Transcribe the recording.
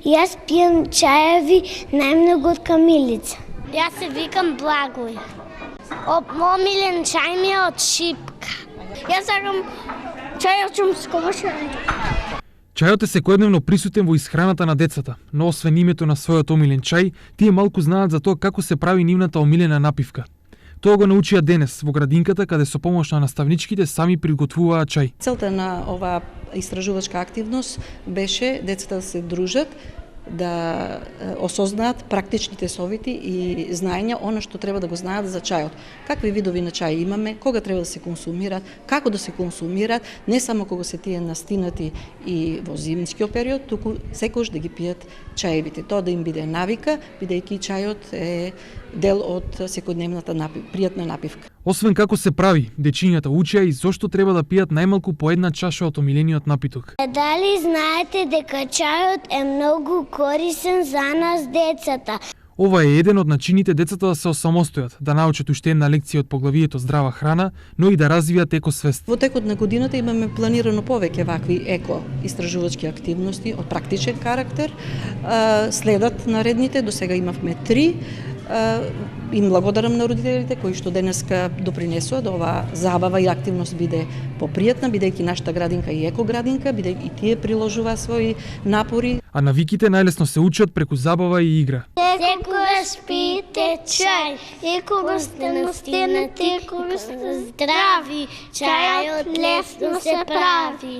Јас пијам чаеви најмногу од камилица. Јас се викам Благој. Омилен чај ми е од шипка. Јас сакам чај од шумско машање. Чајот е секојдневно присутен во исхраната на децата, но освен името на својот омилен чај, тие малку знаат за тоа како се прави нивната омилена напивка. Тоа го научија денес во градинката, каде со помош на наставничките сами приготвуваат чај. Целта на оваа истражувачка активност беше децата да се дружат, да осознаат практичните совети и знаења, она што треба да го знаат за чајот. Какви видови на чај имаме, кога треба да се консумираат, како да се консумираат, не само кога се тие настинати и во зимскиот период, туку секогаш да ги пијат чаевите. Тоа да им биде навика, бидејќи чајот е дел од секојдневната пријатна напивка. Освен како се прави, дечињата учеа и зошто треба да пијат најмалку по една чаша од омилениот напиток. Дали знаете дека чајот е многу корисен за нас децата? Ова е еден од начините децата да се осамостојат, да научат уште една лекција од поглавието здрава храна, но и да развијат екосвест. Во текот на годината имаме планирано повеќе вакви еко-истражувачки активности од практичен карактер. Следат наредните, до сега имавме 3. Им благодарам на родителите кои што денеска допринесува да оваа забава и активност биде попријатна, бидејќи нашата градинка е екоградинка, бидејќи и тие приложуваат своји напори. А навиките најлесно се учат преку забава и игра. Секогаш пиете чај, и кога сте настинати, кога сте здрави, чајот лесно се прави.